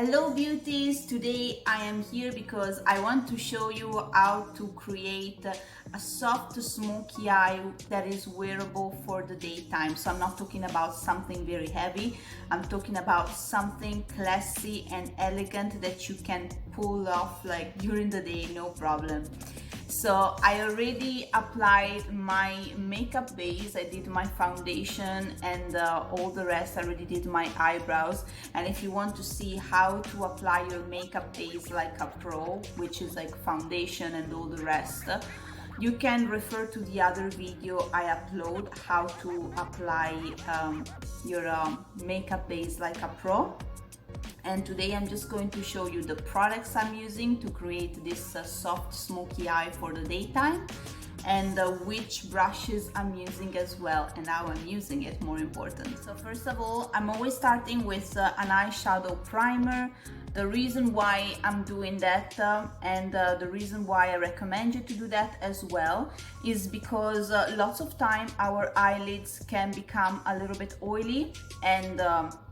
Hello beauties, today I am here because I want to show you how to create a soft smoky eye that is wearable for the daytime. So I'm not talking about something very heavy, I'm talking about something classy and elegant that you can pull off like during the day, no problem. So I already applied my makeup base, I did my foundation and all the rest. I already did my eyebrows. And if you want to see how to apply your makeup base like a pro, which is like foundation and all the rest, you can refer to the other video I upload, how to apply your makeup base like a pro. And today I'm just going to show you the products I'm using to create this soft smoky eye for the daytime, and which brushes I'm using as well, and how I'm using it, more important. So first of all, I'm always starting with an eyeshadow primer. The reason why I'm doing that and the reason why I recommend you to do that as well is because lots of time our eyelids can become a little bit oily, and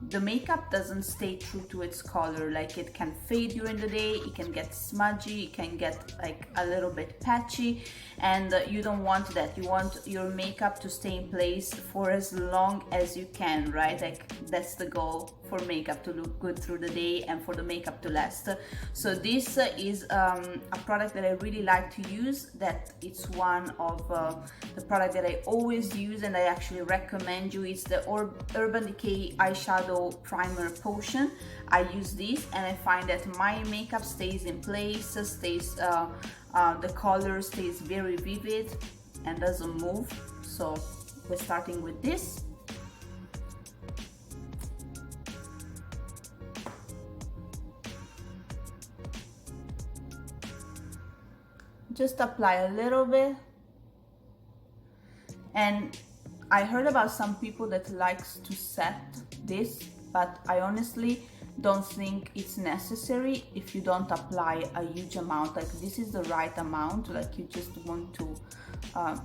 the makeup doesn't stay true to its color. Like, it can fade during the day, it can get smudgy, it can get like a little bit patchy, and you don't want that. You want your makeup to stay in place for as long as you can, right? Like, that's the goal for makeup, to look good through the day and for the makeup to last. So this is a product that I really like to use, that it's one of the product that I always use and I actually recommend you. It's the Urban Decay Eyeshadow Primer Potion. I use this and I find that my makeup stays in place, stays the color stays very vivid and doesn't move. So we're starting with this. Just apply a little bit. And I heard about some people that likes to set this, but I honestly don't think it's necessary if you don't apply a huge amount. Like, this is the right amount. Like, you just want to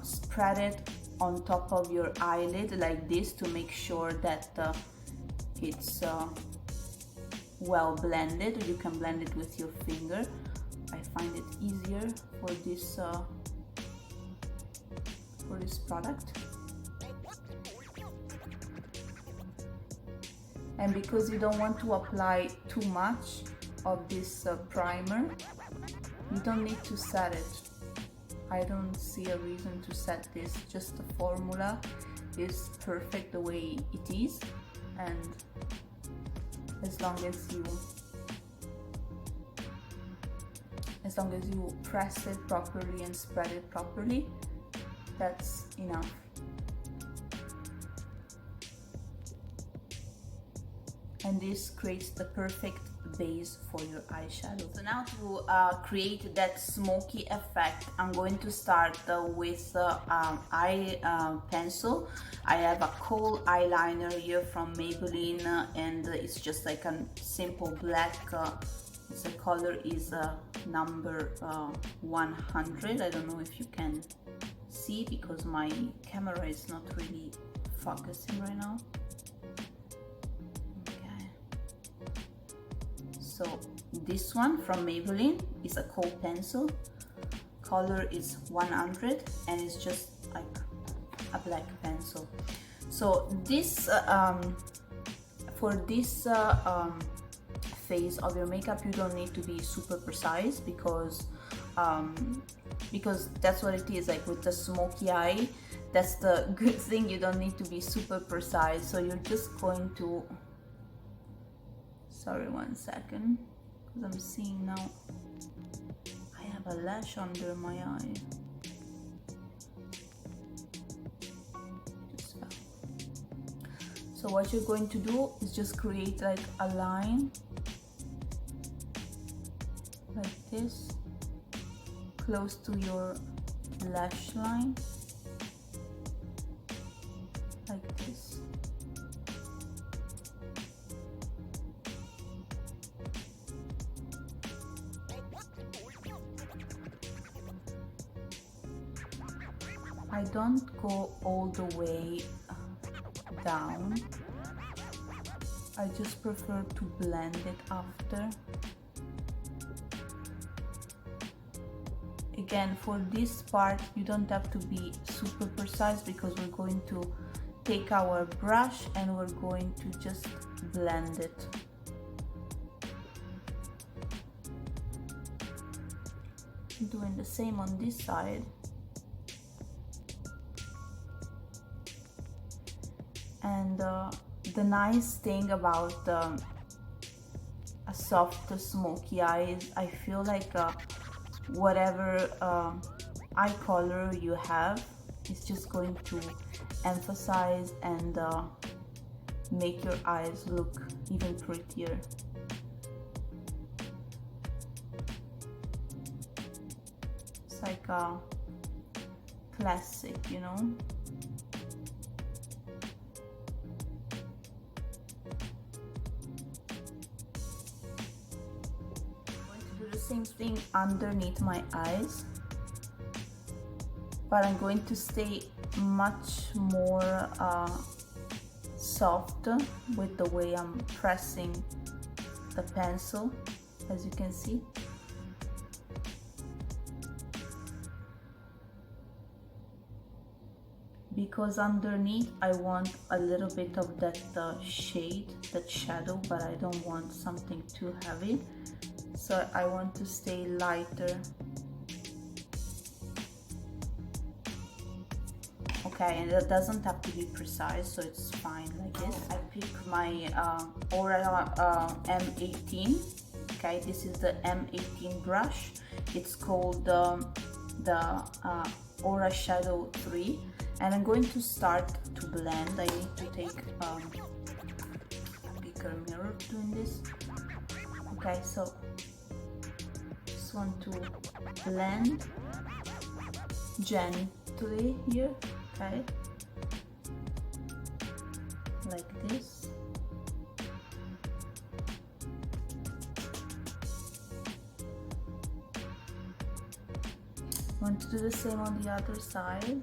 spread it on top of your eyelid like this to make sure that it's well blended. You can blend it with your finger. I find it easier for this product. And because you don't want to apply too much of this primer, you don't need to set it. I don't see a reason to set this. Just the formula is perfect the way it is, and as long as you press it properly and spread it properly, that's enough. And this creates the perfect base for your eyeshadow. So now to create that smoky effect, I'm going to start with eye pencil. I have a kohl eyeliner here from Maybelline, and it's just like a simple black. The color is number 100. I don't know if you can see because my camera is not really focusing right now. So this one from Maybelline is a kohl pencil. Color is 100 and it's just like a black pencil. So this for this phase of your makeup, you don't need to be super precise because that's what it is. Like with the smoky eye, that's the good thing. You don't need to be super precise. So you're just going to, sorry, one second, because I'm seeing now I have a lash under my eye. So what you're going to do is just create like a line like this, close to your lash line, like this. I don't go all the way down, I just prefer to blend it after. Again, for this part you don't have to be super precise because we're going to take our brush and we're going to just blend it. Doing the same on this side. And the nice thing about a soft smoky eye is I feel like whatever eye color you have is just going to emphasize and make your eyes look even prettier. It's like a classic, you know? Same thing underneath my eyes, but I'm going to stay much more soft with the way I'm pressing the pencil, as you can see. Because underneath I want a little bit of that shade, that shadow, but I don't want something too heavy. So I want to stay lighter. Okay, and it doesn't have to be precise, so it's fine like this. I pick my Aura M18. Okay, this is the M18 brush. It's called the Aura Shadow 3. And I'm going to start to blend. I need to take a bigger mirror doing this. Okay, so just want to blend gently here, okay, like this. Want to do the same on the other side.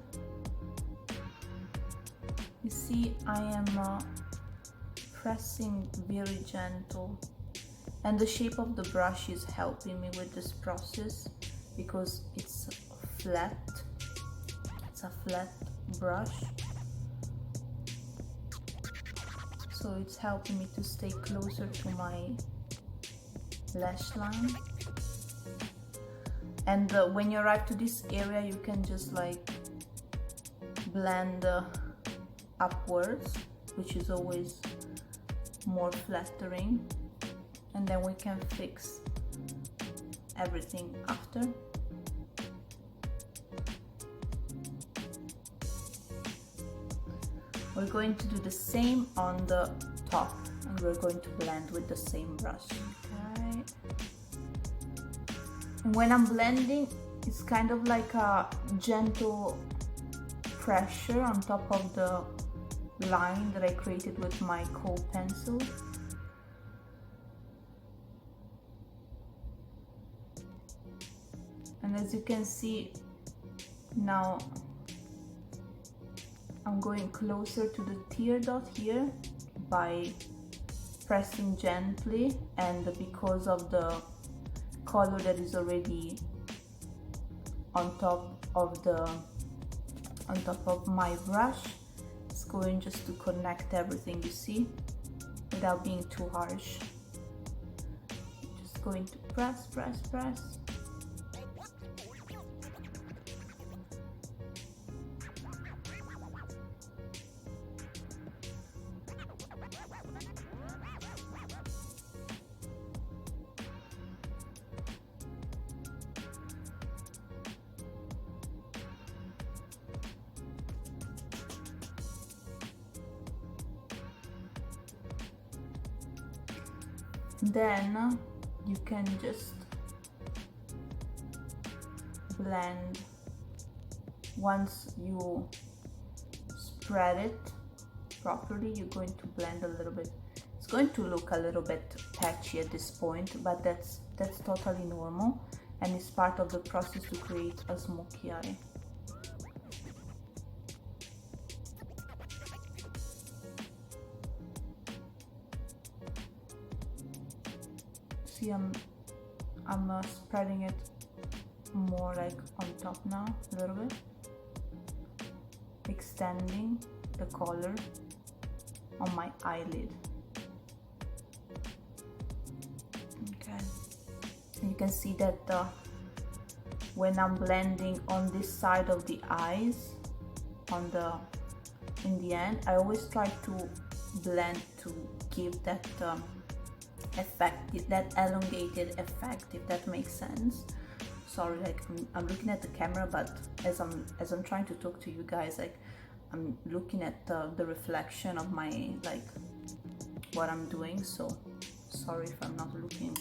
You see, I am pressing very gentle, and the shape of the brush is helping me with this process because it's flat. It's a flat brush, so it's helping me to stay closer to my lash line. And when you arrive to this area, you can just like blend upwards, which is always more flattering, and then we can fix everything after. We're going to do the same on the top, and we're going to blend with the same brush. Okay. And when I'm blending, it's kind of like a gentle pressure on top of the line that I created with my kohl pencil. And as you can see, now I'm going closer to the tear dot here by pressing gently, and because of the color that is already on top of my brush, it's going just to connect everything, you see, without being too harsh. Just going to press, press, press. Then you can just blend. Once you spread it properly, you're going to blend a little bit. It's going to look a little bit patchy at this point, but that's totally normal, and it's part of the process to create a smoky eye. see I'm spreading it more like on top now, a little bit, extending the color on my eyelid. Okay, and you can see that when I'm blending on this side of the eyes, in the end, I always try to blend to give that effect, that elongated effect, if that makes sense. Sorry, like I'm looking at the camera, but as I'm trying to talk to you guys, like I'm looking at the reflection of my, like, what I'm doing. So sorry if I'm not looking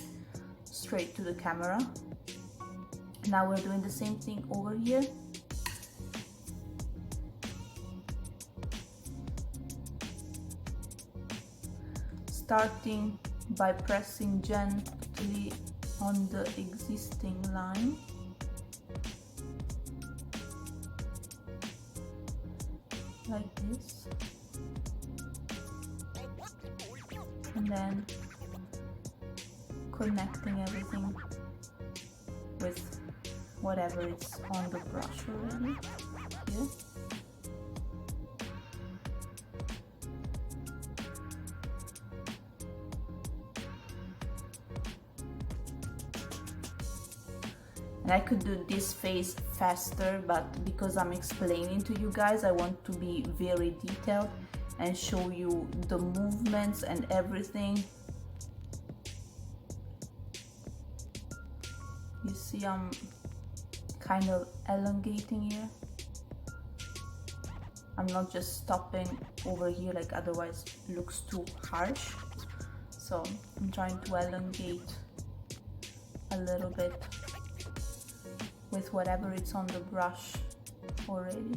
straight to the camera. Now we're doing the same thing over here. Starting by pressing gently on the existing line. Like this. And then connecting everything with whatever is on the brush already here. And I could do this phase faster, but because I'm explaining to you guys, I want to be very detailed and show you the movements and everything. You see I'm kind of elongating here. I'm not just stopping over here, like otherwise it looks too harsh. So I'm trying to elongate a little bit with whatever it's on the brush already.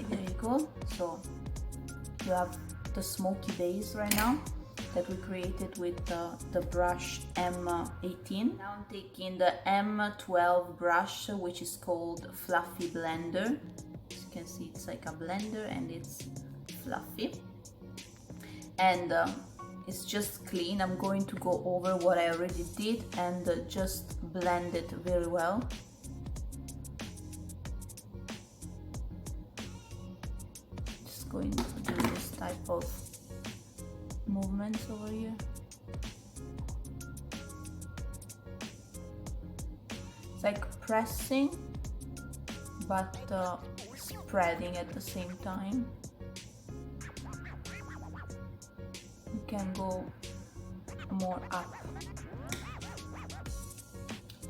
There you go. So you have the smoky base right now that we created with the brush M18. Now I'm taking the M12 brush, which is called Fluffy Blender. As you can see, it's like a blender and it's fluffy. And it's just clean. I'm going to go over what I already did and just blend it very well. Going to do this type of movements over here. It's like pressing but spreading at the same time. You can go more up.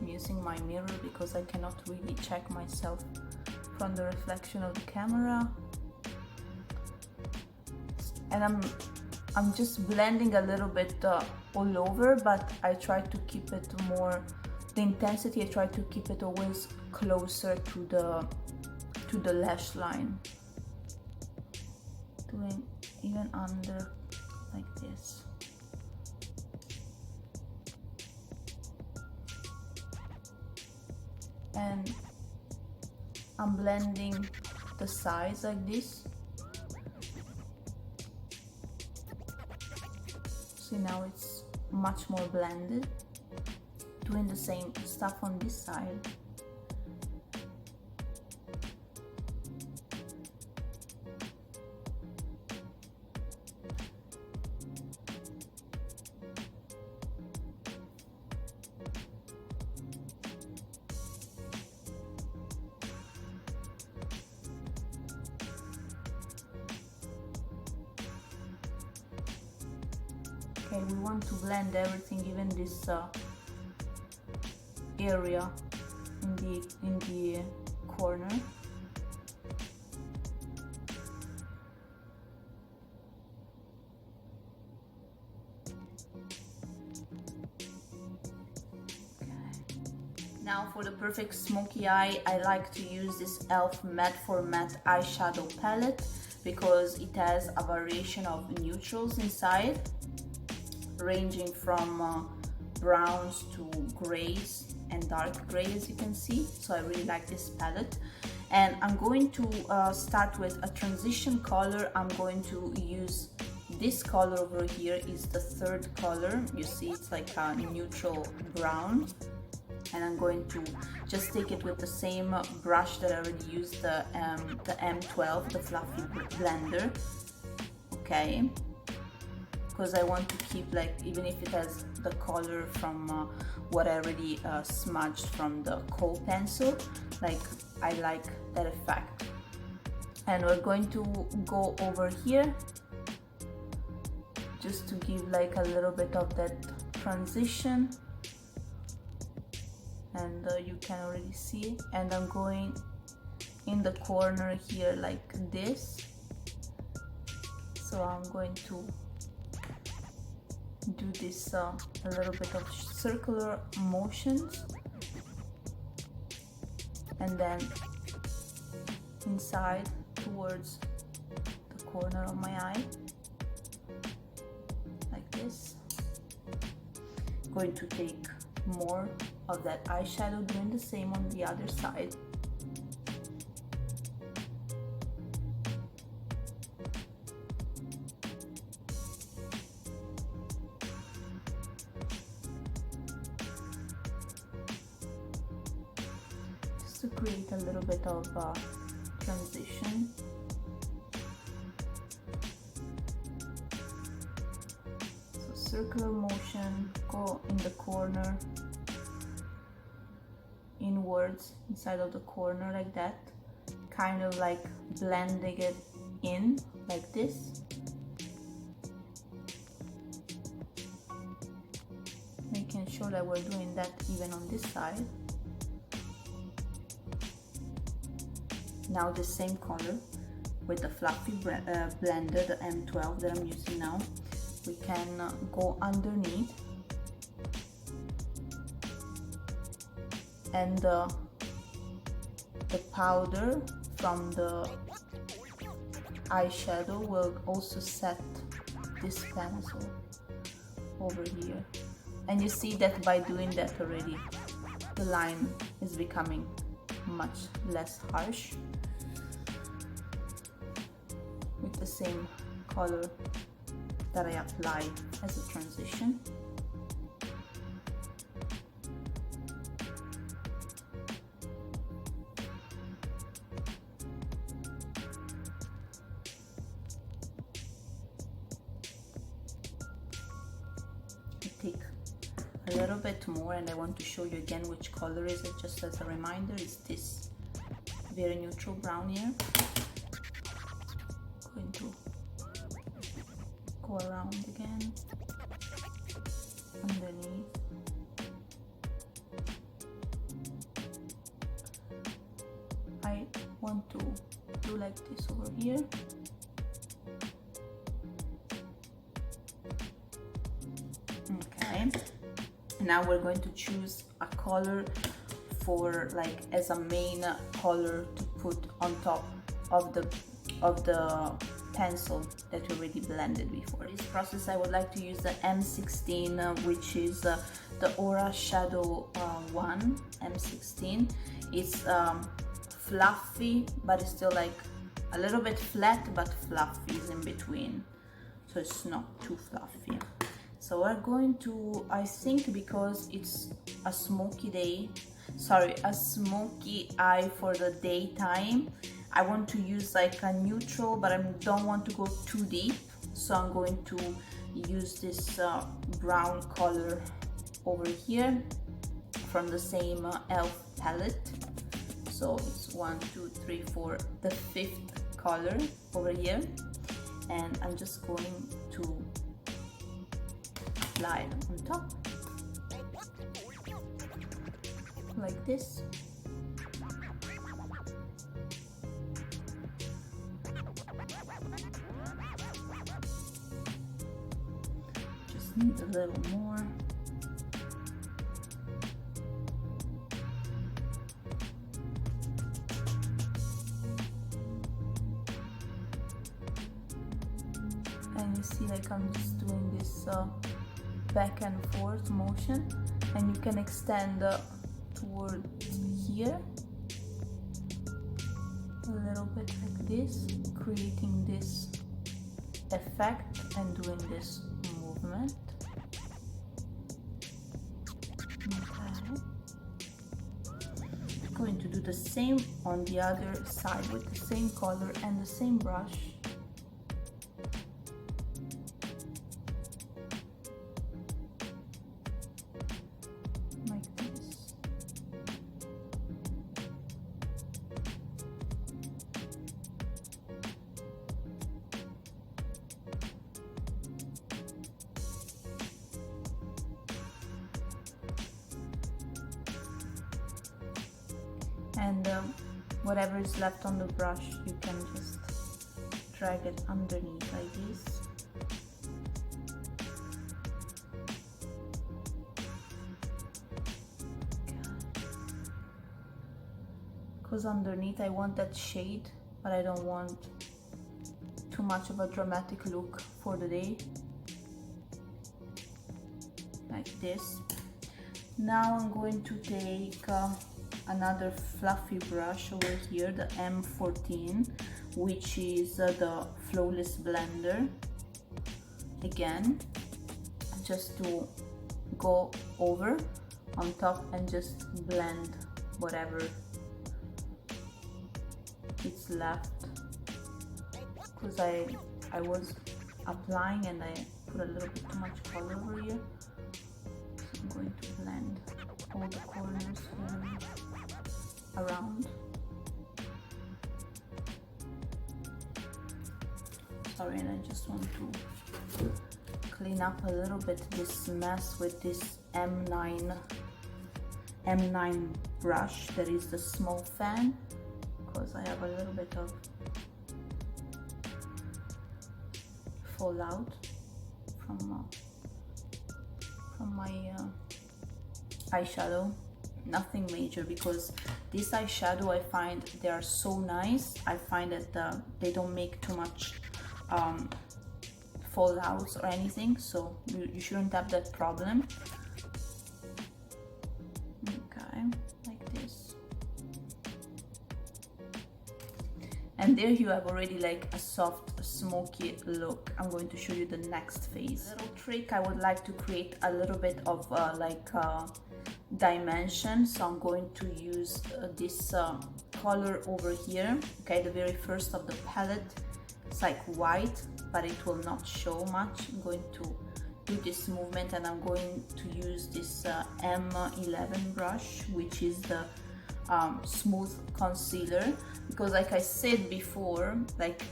I'm using my mirror because I cannot really check myself from the reflection of the camera. And I'm just blending a little bit all over, but I try to keep it more, the intensity, I try to keep it always closer to the lash line. Doing even under, like this. And I'm blending the sides like this. See, now it's much more blended. Doing the same stuff on this side. Okay, we want to blend everything, even this area in the corner. Okay. Now for the perfect smoky eye, I like to use this e.l.f. Matte for Matte eyeshadow palette because it has a variation of neutrals inside, ranging from browns to grays and dark gray, as you can see. So I really like this palette, and I'm going to start with a transition color. I'm going to use this color over here, is the third color. You see it's like a neutral brown, and I'm going to just take it with the same brush that I already used, the M12, the fluffy blender. Okay, because I want to keep, like, even if it has the color from what I already smudged from the kohl pencil, like, I like that effect. And we're going to go over here just to give like a little bit of that transition, and you can already see it. And I'm going in the corner here like this, so I'm going to do this a little bit of circular motions, and then inside towards the corner of my eye like this. Going to take more of that eyeshadow, doing the same on the other side. To create a little bit of transition. So circular motion, go in the corner, inwards, inside of the corner like that, kind of like blending it in like this. Making sure that we're doing that even on this side. Now the same color with the fluffy blender, the M12 that I'm using now, we can go underneath, and the powder from the eyeshadow will also set this pencil over here. And you see that by doing that already, the line is becoming much less harsh, with the same color that I applied as a transition. I take a little bit more, and I want to show you again which color is it, just as a reminder. Is this very neutral brown here. Going to go around again, underneath. I want to do like this over here. Okay, now we're going to choose a color for, like, as a main color to put on top of the pencil that we already blended before. In this process I would like to use the M16, which is the Aura Shadow 1 M16. It's fluffy, but it's still like a little bit flat, but fluffy is in between, so it's not too fluffy. So we're going to, I think because it's a smoky day, sorry, a smoky eye for the daytime, I want to use like a neutral, but I don't want to go too deep, so I'm going to use this brown color over here from the same e.l.f. palette. So it's 1, 2, 3, 4, the 5th color over here, and I'm just going to apply it on top like this. Just need a little more. and you see like I'm just doing this back and forth motion, and you can extend toward here a little bit like this, creating this effect and doing this movement. Okay. Going to do the same on the other side with the same color and the same brush. Like this. And whatever is left on the brush, you can just drag it underneath like this. Because underneath I want that shade, but I don't want too much of a dramatic look for the day. Like this. Now I'm going to take another fluffy brush over here, the M14, which is the Flawless Blender. Again, just to go over on top and just blend whatever is left, because I was applying and I put a little bit too much color over here, so I'm going to blend all the corners around. Sorry, and I just want to clean up a little bit this mess with this M9 brush that is the small fan, because I have a little bit of fallout from my eyeshadow. Nothing major, because this eyeshadow I find they are so nice. I find that they don't make too much fallouts or anything, so you shouldn't have that problem. Okay, like this. And there you have already like a soft smoky look. I'm going to show you the next phase. Little trick, I would like to create a little bit of dimension, so I'm going to use this color over here. Okay, the very first of the palette. It's like white, but it will not show much. I'm going to do this movement, and I'm going to use this M11 brush, which is the smooth concealer, because like I said before, like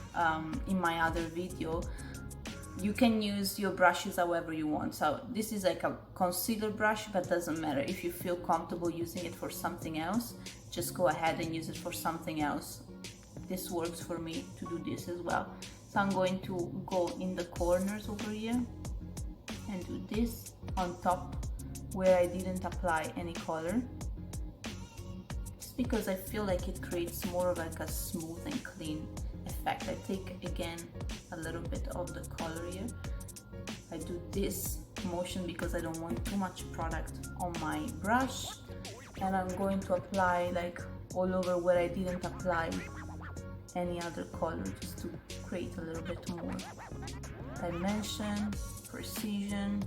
in my other video, you can use your brushes however you want. So this is like a concealer brush, but doesn't matter. If you feel comfortable using it for something else, just go ahead and use it for something else. This works for me to do this as well. So I'm going to go in the corners over here and do this on top where I didn't apply any color, just because I feel like it creates more of like a smooth and clean effect. I take again a little bit of the color here. I do this motion because I don't want too much product on my brush, and I'm going to apply like all over where I didn't apply any other color, just to create a little bit more dimension, precision.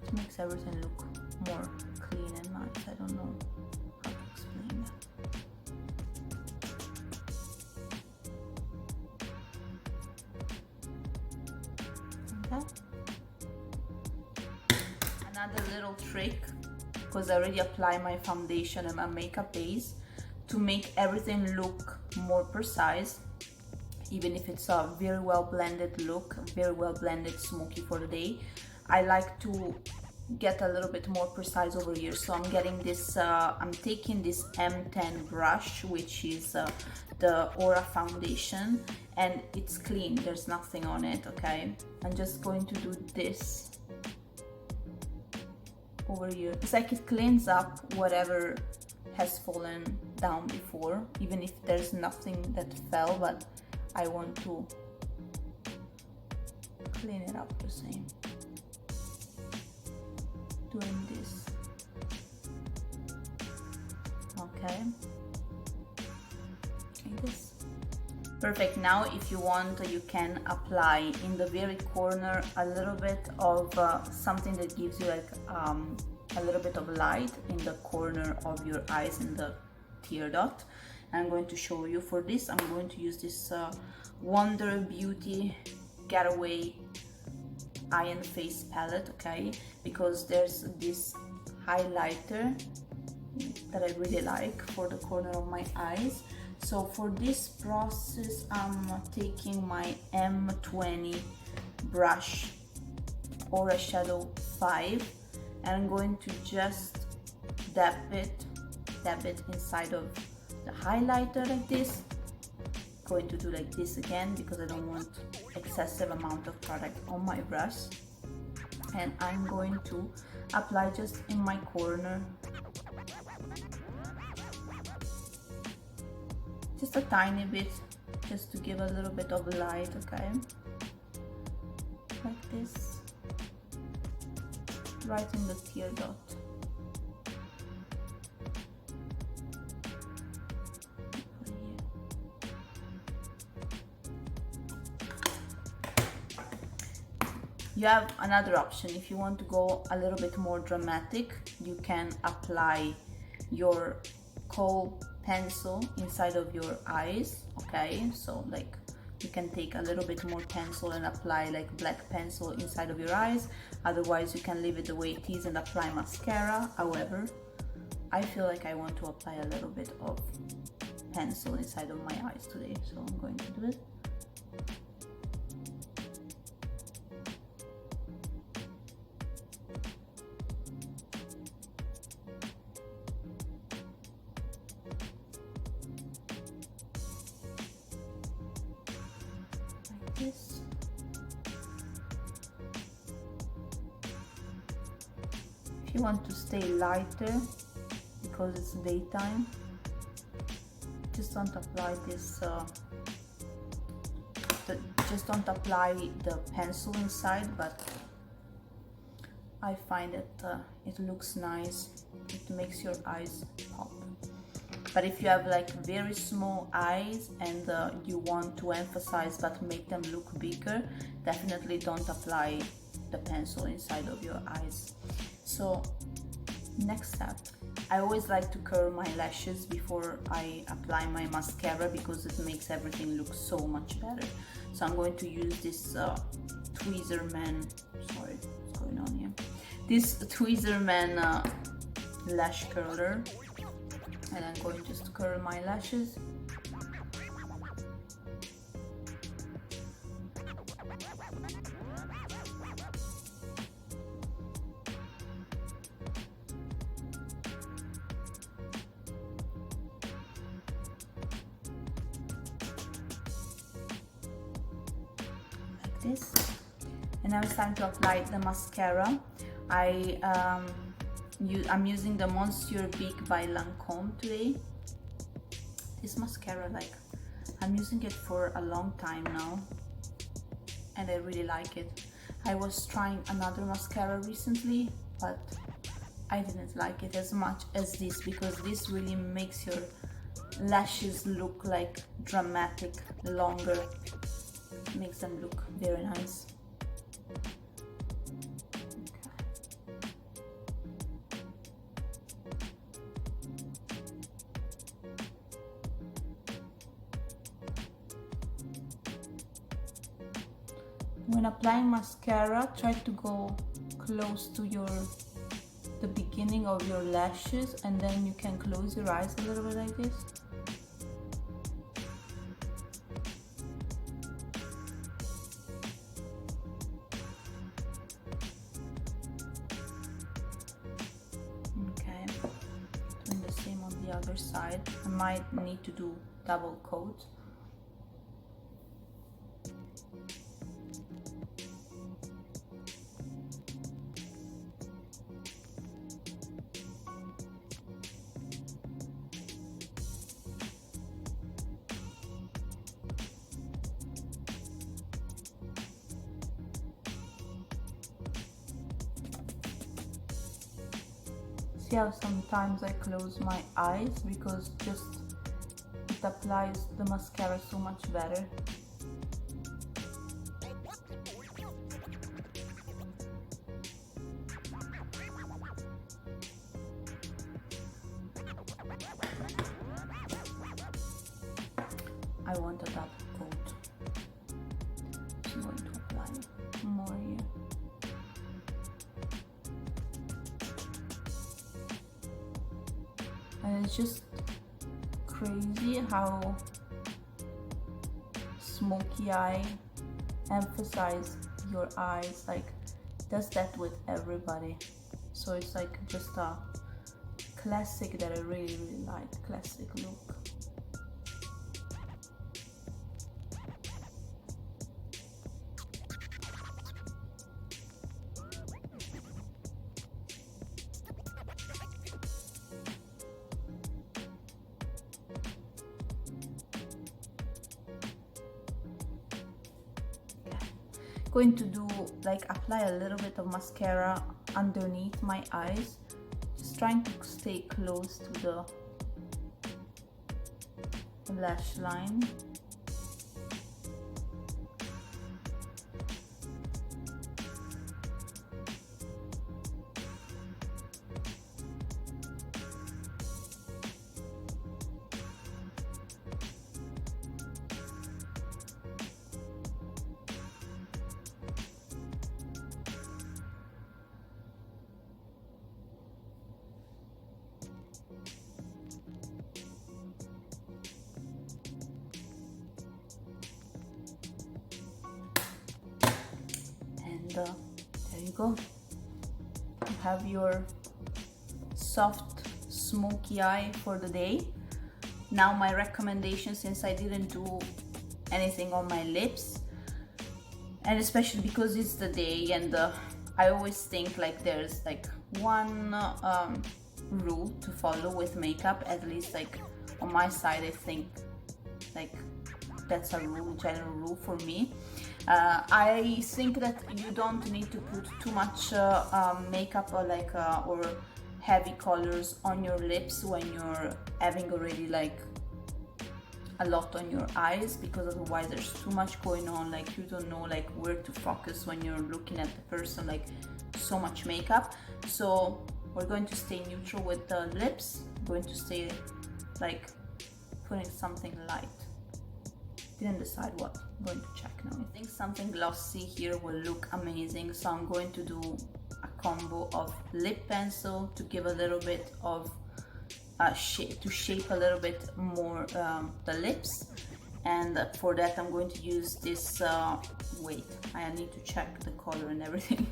It makes everything look more clean and nice. I don't know how to explain that. Okay. Another little trick, because I already applied my foundation and my makeup base, to make everything look more precise, even if it's a very well blended look, very well blended smoky for the day, I like to get a little bit more precise over here. So I'm getting this, I'm taking this M10 brush, which is the Aura foundation, and it's clean, there's nothing on it, okay? I'm just going to do this over here. It's like it cleans up whatever has fallen down before, even if there's nothing that fell, but I want to clean it up the same. Doing this. Okay. Like this. Perfect. Now if you want, you can apply in the very corner a little bit of something that gives you like a little bit of light in the corner of your eyes, in the tear dot. And I'm going to show you. For this, I'm going to use this Wonder Beauty Getaway Eye and Face palette, okay? Because there's this highlighter that I really like for the corner of my eyes. So for this process, I'm taking my M20 brush or Eyeshadow 5, and I'm going to just dab it inside of the highlighter like this. Going to do like this again because I don't want excessive amount of product on my brush, and I'm going to apply just in my corner, just a tiny bit, just to give a little bit of light, okay? Like this, right in the tear dot. You have another option. If you want to go a little bit more dramatic, you can apply your kohl pencil inside of your eyes, okay? So like you can take a little bit more pencil and apply like black pencil inside of your eyes. Otherwise you can leave it the way it is and apply mascara. However, I feel like I want to apply a little bit of pencil inside of my eyes today, so I'm going to do it. This. If you want to stay lighter because it's daytime, just don't apply this. Just don't apply the pencil inside, but I find that it looks nice. It makes your eyes pop. But if you have like very small eyes and you want to emphasize but make them look bigger, definitely don't apply the pencil inside of your eyes. So next step, I always like to curl my lashes before I apply my mascara because it makes everything look so much better. So I'm going to use this Tweezerman, sorry, what's going on here? This Tweezerman lash curler. And I'm going just to curl my lashes. Like this. And now it's time to apply the mascara. I'm using the Monsieur Big by Lancome today. This mascara, like, I'm using it for a long time now and I really like it. I was trying another mascara recently, but I didn't like it as much as this because this really makes your lashes look like dramatic, longer, makes them look very nice. When applying mascara, try to go close to the beginning of your lashes, and then you can close your eyes a little bit like this. Okay, doing the same on the other side. I might need to do double coat. See how sometimes I close my eyes because just it applies the mascara so much better. I want a double coat. I'm going to apply more here. And it's just crazy how Smokey Eye emphasize your eyes, like does that with everybody. So it's like just a classic that I really like, classic look. Going to do like apply a little bit of mascara underneath my eyes, just trying to stay close to the lash line. There you go. You have your soft smoky eye for the day. Now my recommendation, since I didn't do anything on my lips, and especially because it's the day, and I always think like there's like one rule to follow with makeup, at least like on my side. I think like that's a rule, general rule for me. I think that you don't need to put too much makeup or heavy colors on your lips when you're having already like a lot on your eyes, because otherwise there's too much going on, like you don't know like where to focus when you're looking at the person, like so much makeup. So we're going to stay neutral with the lips. We're going to stay like putting something light. Didn't decide what. I'm going to check now. I think something glossy here will look amazing, so I'm going to do a combo of lip pencil to give a little bit of shape, to shape a little bit more the lips. And for that I'm going to use this, wait, I need to check the color and everything.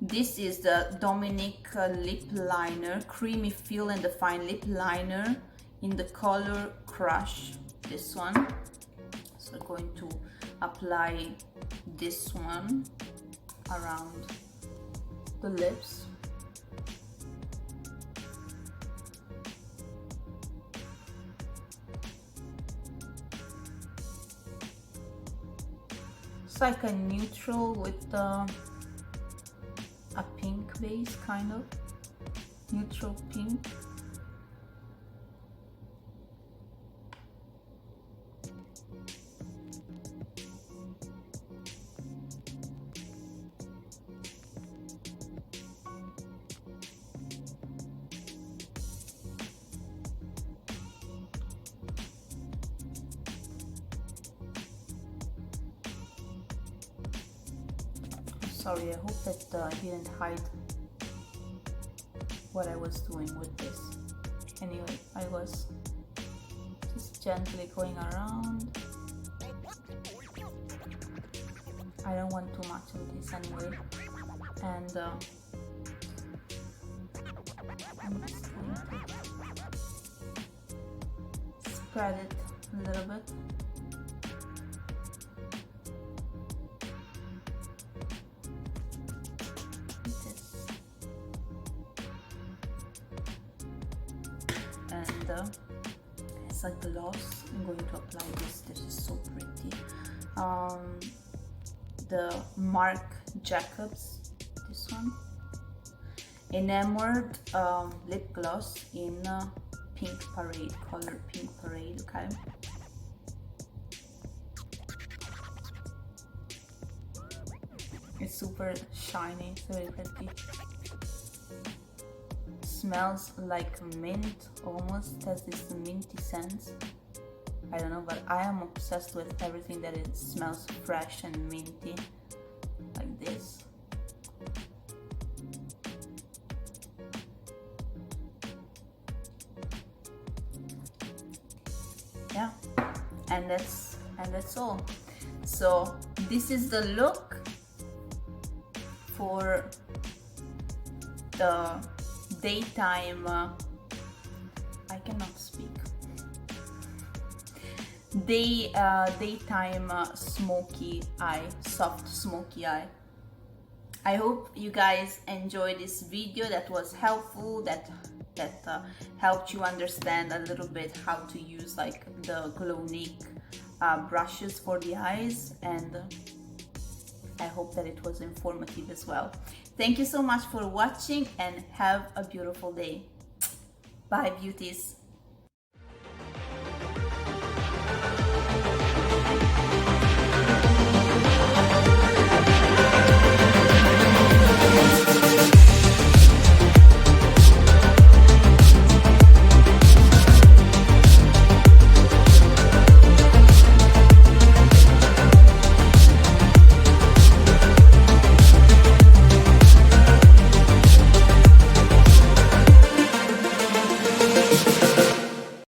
This is the Glownique lip liner, creamy fill and define lip liner in the color Crush, this one. So I'm going to apply this one around the lips. It's like a neutral with a pink base, kind of neutral pink. Sorry, I hope that I didn't hide what I was doing with this. Anyway, I was just gently going around. I don't want too much of this anyway. And I'm just going to spread it a little bit. As a gloss, I'm going to apply this. This is so pretty. The Marc Jacobs. this one. Enamored lip gloss in Pink Parade, color Pink Parade, okay? It's super shiny, it's very pretty. Smells like mint, almost has this minty scent. I don't know, but I am obsessed with everything that it smells fresh and minty, like this. Yeah, and that's all. So this is the look for the daytime. I cannot speak. Daytime smoky eye, soft smoky eye. I hope you guys enjoyed this video, that was helpful, that helped you understand a little bit how to use like the Glownique brushes for the eyes, and I hope that it was informative as well. Thank you so much for watching and have a beautiful day. Bye, beauties.